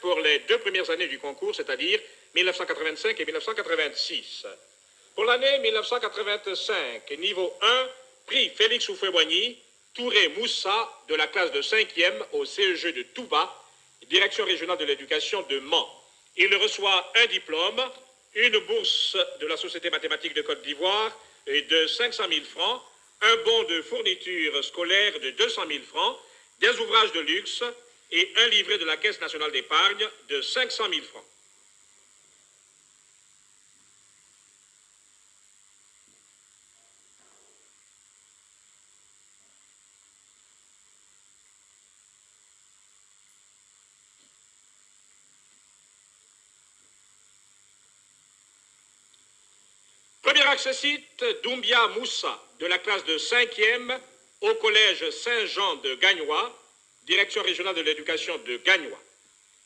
pour les 2 premières années du concours, c'est-à-dire 1985 et 1986. Pour l'année 1985, niveau 1, prix Félix Houphouët-Boigny, Touré Moussa, de la classe de 5e au CEG de Touba, direction régionale de l'éducation de Mans. Il reçoit un diplôme, une bourse de la Société mathématique de Côte d'Ivoire de 500 000 francs, un bon de fourniture scolaire de 200 000 francs, des ouvrages de luxe et un livret de la Caisse nationale d'épargne de 500 000 francs. Premier accessite, Doumbia Moussa, de la classe de 5e au collège Saint-Jean de Gagnois, direction régionale de l'éducation de Gagnois.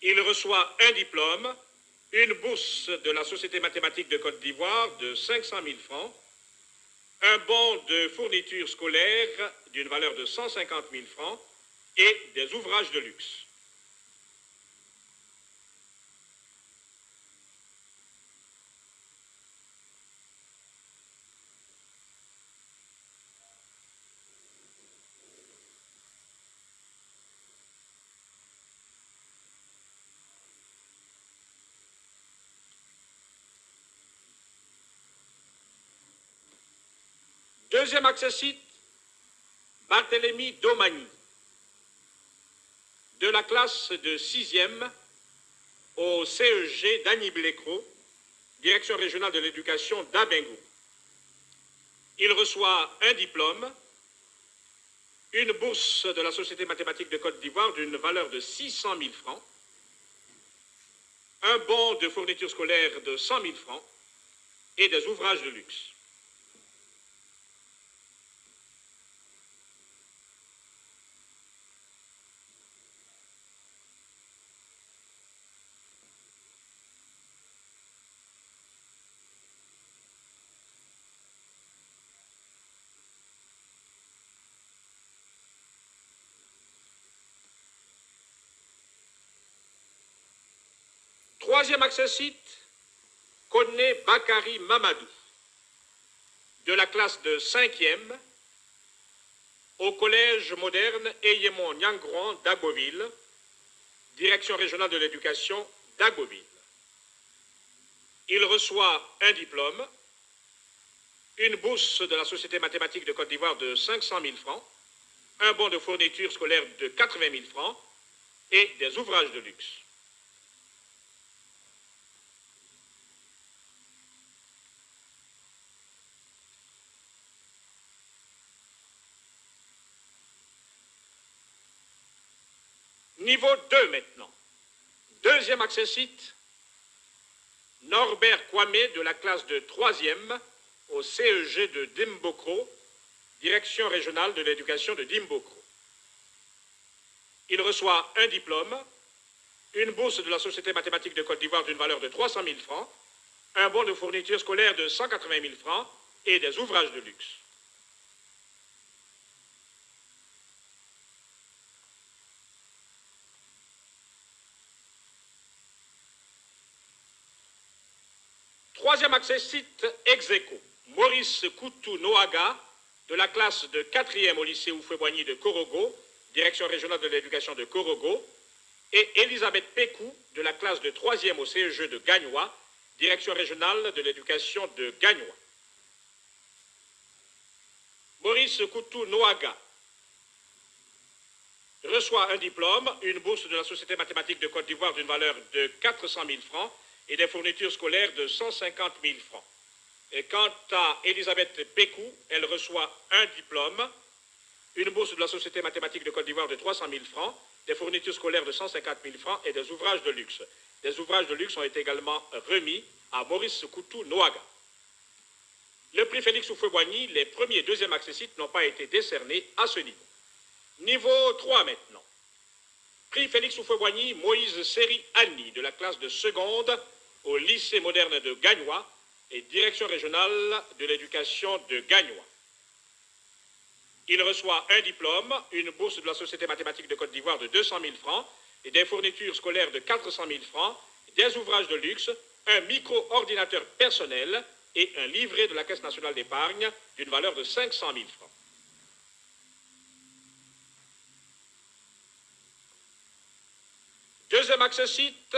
Il reçoit un diplôme, une bourse de la Société mathématique de Côte d'Ivoire de 500 000 francs, un bon de fourniture scolaire d'une valeur de 150 000 francs et des ouvrages de luxe. Deuxième accessite, Barthélemy Domagny, de la classe de 6e au CEG d'Agny-Blécro, direction régionale de l'éducation d'Abingou. Il reçoit un diplôme, une bourse de la Société mathématique de Côte d'Ivoire d'une valeur de 600 000 francs, un bon de fourniture scolaire de 100 000 francs et des ouvrages de luxe. Troisième accessite, Koné Bakari Mamadou, de la classe de 5e au collège moderne Eyemon Nyangron d'Agoville, direction régionale de l'éducation d'Agoville. Il reçoit un diplôme, une bourse de la Société mathématique de Côte d'Ivoire de 500 000 francs, un bon de fourniture scolaire de 80 000 francs et des ouvrages de luxe. Niveau 2 maintenant. Deuxième accessite, Norbert Kwame de la classe de 3e au CEG de Dimbokro, direction régionale de l'éducation de Dimbokro. Il reçoit un diplôme, une bourse de la Société mathématique de Côte d'Ivoire d'une valeur de 300 000 francs, un bon de fourniture scolaire de 180 000 francs et des ouvrages de luxe. Troisième accessite, ex-aequo, Maurice Koutou Noaga, de la classe de 4e au lycée Houphouët-Boigny de Korogo, direction régionale de l'éducation de Korogo, et Elisabeth Pécou, de la classe de 3e au CEG de Gagnois, direction régionale de l'éducation de Gagnois. Maurice Koutou Noaga reçoit un diplôme, une bourse de la Société mathématique de Côte d'Ivoire d'une valeur de 400 000 francs, et des fournitures scolaires de 150 000 francs. Et quant à Elisabeth Pécou, elle reçoit un diplôme, une bourse de la Société mathématique de Côte d'Ivoire de 300 000 francs, des fournitures scolaires de 150 000 francs et des ouvrages de luxe. Des ouvrages de luxe ont été également remis à Maurice Koutou Noaga. Le prix Félix Houphouët-Boigny, les premiers et deuxièmes accessites n'ont pas été décernés à ce niveau. Niveau 3 maintenant. Prix Félix Houphouët-Boigny, Moïse Seri Annie, de la classe de seconde au lycée moderne de Gagnois et direction régionale de l'éducation de Gagnois. Il reçoit un diplôme, une bourse de la Société mathématique de Côte d'Ivoire de 200 000 francs, et des fournitures scolaires de 400 000 francs, des ouvrages de luxe, un micro-ordinateur personnel et un livret de la Caisse nationale d'épargne d'une valeur de 500 000 francs. Deuxième accessite,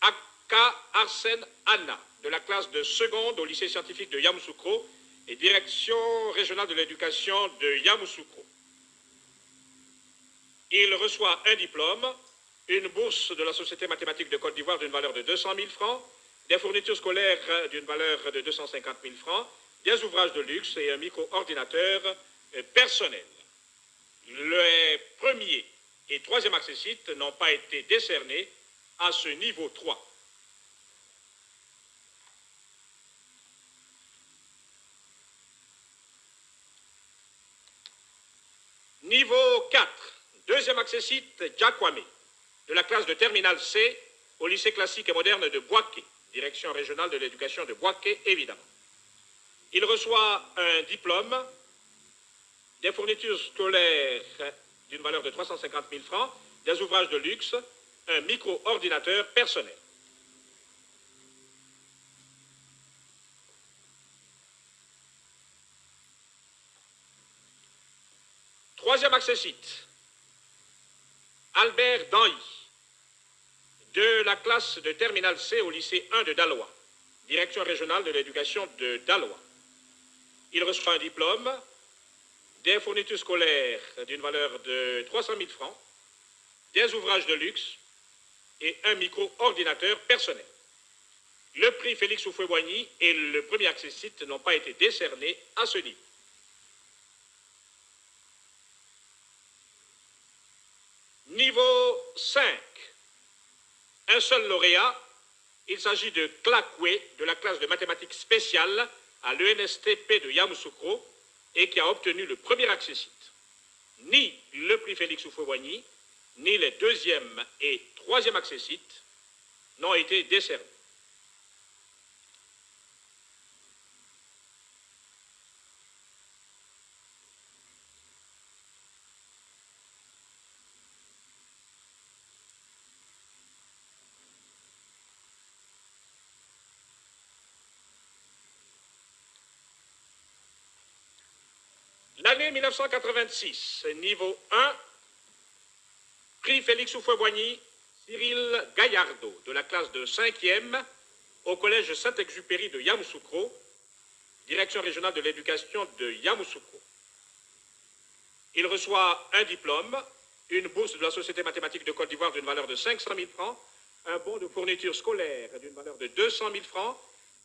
Aka Arsène Anna, de la classe de seconde au lycée scientifique de Yamoussoukro et direction régionale de l'éducation de Yamoussoukro. Il reçoit un diplôme, une bourse de la Société mathématique de Côte d'Ivoire d'une valeur de 200 000 francs, des fournitures scolaires d'une valeur de 250 000 francs, des ouvrages de luxe et un micro-ordinateur personnel. Les premiers et troisième accessites n'ont pas été décernés à ce niveau 3. Niveau 4, deuxième accessite, Djakwame, de la classe de terminale C au lycée classique et moderne de Bouaké, direction régionale de l'éducation de Bouaké, évidemment. Il reçoit un diplôme, des fournitures scolaires d'une valeur de 350 000 francs, des ouvrages de luxe, un micro-ordinateur personnel. Troisième accessite, Albert Danhy, de la classe de terminale C au lycée 1 de Daloa, direction régionale de l'éducation de Daloa. Il reçoit un diplôme, des fournitures scolaires d'une valeur de 300 000 francs, des ouvrages de luxe et un micro-ordinateur personnel. Le prix Félix Houphouët-Boigny et le premier accessite n'ont pas été décernés à ce niveau. Niveau 5, un seul lauréat, il s'agit de Klakwe, de la classe de mathématiques spéciales à l'ENSTP de Yamoussoukro, et qui a obtenu le premier accessite. Ni le prix Félix Houphouët-Boigny, ni les deuxième et troisième accessites n'ont été décernés. L'année 1986, niveau 1, prix Félix Houphouët-Boigny, Cyril Gaillardeau, de la classe de 5e au collège Saint-Exupéry de Yamoussoukro, direction régionale de l'éducation de Yamoussoukro. Il reçoit un diplôme, une bourse de la Société mathématique de Côte d'Ivoire d'une valeur de 500 000 francs, un bon de fourniture scolaire d'une valeur de 200 000 francs,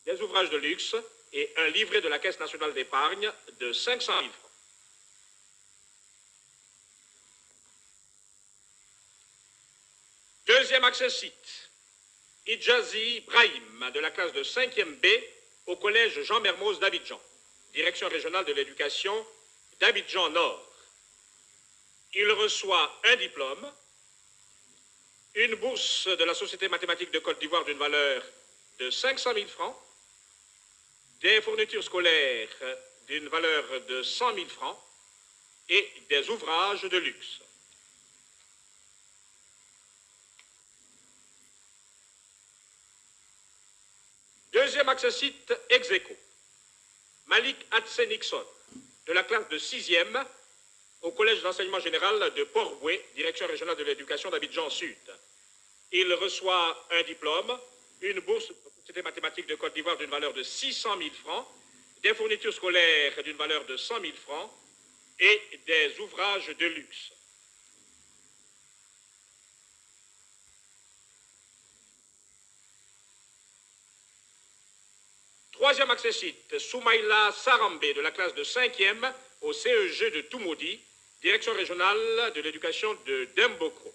des ouvrages de luxe et un livret de la Caisse nationale d'épargne de 500 000 francs. Deuxième accessite, Idjazi Brahim, de la classe de 5e B au collège Jean Mermoz d'Abidjan, direction régionale de l'éducation d'Abidjan Nord. Il reçoit un diplôme, une bourse de la Société mathématique de Côte d'Ivoire d'une valeur de 500 000 francs, des fournitures scolaires d'une valeur de 100 000 francs et des ouvrages de luxe. Deuxième accessite ex aequo, Malik Hatsenixon, de la classe de 6e au collège d'enseignement général de Port-Boué, direction régionale de l'éducation d'Abidjan Sud. Il reçoit un diplôme, une bourse de la Société mathématique de Côte d'Ivoire d'une valeur de 600 000 francs, des fournitures scolaires d'une valeur de 100 000 francs et des ouvrages de luxe. Troisième accessite, Soumaïla Sarambé, de la classe de 5e au CEG de Toumoudi, direction régionale de l'éducation de Dembokro.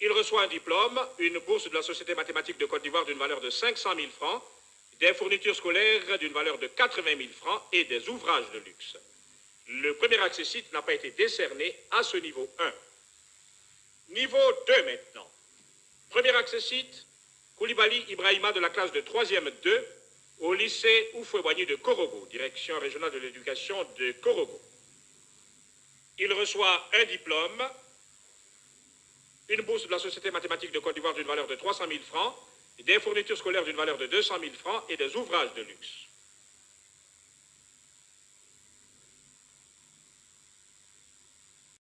Il reçoit un diplôme, une bourse de la Société mathématique de Côte d'Ivoire d'une valeur de 500 000 francs, des fournitures scolaires d'une valeur de 80 000 francs et des ouvrages de luxe. Le premier accessite n'a pas été décerné à ce niveau 1. Niveau 2 maintenant. Premier accessite, Koulibaly Ibrahima de la classe de 3e 2 au lycée Houphouët-Boigny de Korogo, direction régionale de l'éducation de Korogo. Il reçoit un diplôme, une bourse de la Société mathématique de Côte d'Ivoire d'une valeur de 300 000 francs, des fournitures scolaires d'une valeur de 200 000 francs et des ouvrages de luxe.